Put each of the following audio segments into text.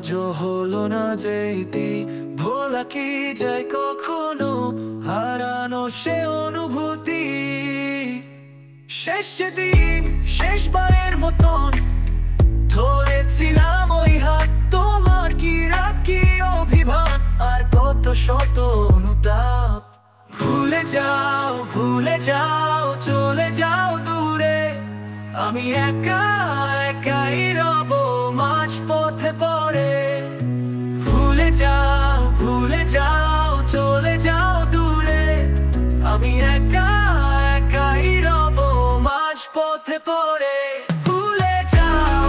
আজও হলো না যেতে ভোলা কি যায় কখনো হারানো সে অনুভূতি। শেষ দিন শেষবারের মতন ধরেছিলাম ওই হাত, তোমার কি রাগ কি অভিমান আর কত শত অনুতাপ। ভুলে যাও চলে যাও দূরে, আমি একা একাই রব মাঝ পথে পড়ে। ভুলে যাও চলে যাও দূরে, আমি একা একাই রব মাঝ পথে পড়ে। ভুলে যাও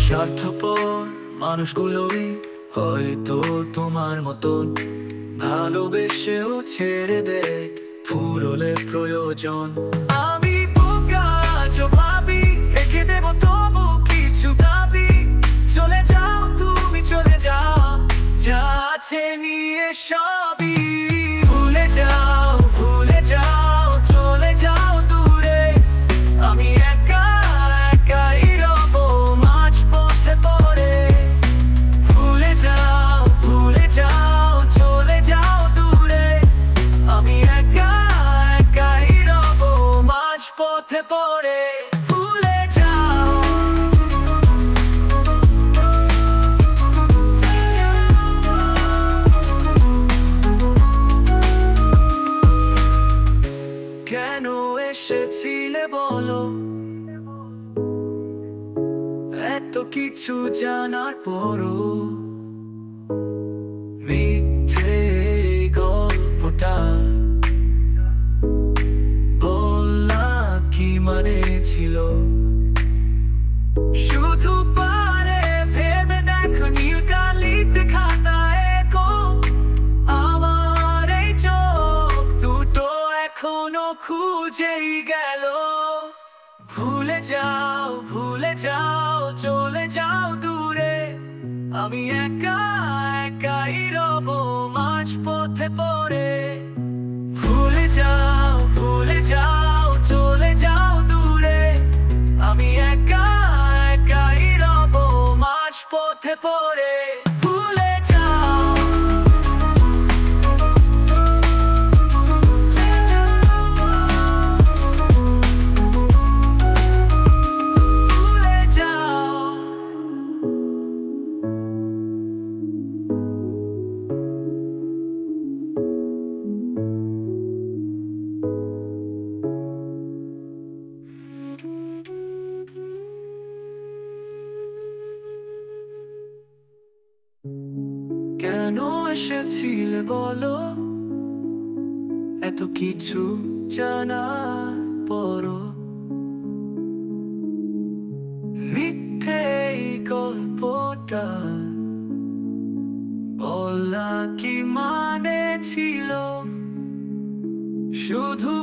স্বার্থপর মানুষগুলোই হয়তো তোমার মতন ভালোবেসেও ছেড়ে দেয় ফুরলে প্রয়োজন। আমি বোকা ভাবি রেখে দেব তবু কিছু দাবি। চলে যাও তুমি চলে যাও, যা আছে নিয়ে সবই। ভুলে যাও চলে যাও দূরে, আমি একা একাই রব মাঝ পথে পড়ে। ভুলে যাও চলে যাও দূরে, আমি একা একাই রব মাঝ পথে পড়ে। ভুলে যাও কেন এসেছিলে বলো, এত কিছু জানার পরও মিথ্যে গল্পটা বলা কি মানে ছিল। শুধু পারে ভেবে দেখো নীল কালিতে খাতায় আমার এই চোখ দুটো এখনো খুঁজেই গেল। ভুলে যাও চলে যাও দূরে, আমি একা একাই রব মাঝ পথে পড়ে। ভুলে যাও চলে যাও দূরে, আমি একা একাই রব মাঝ পথে পড়ে। ভুলে যাও কেন এসেছিলে বলো, এত কিছু জানার পরও মিথ্যে গল্পটা বলা কি মানে ছিল। শুধু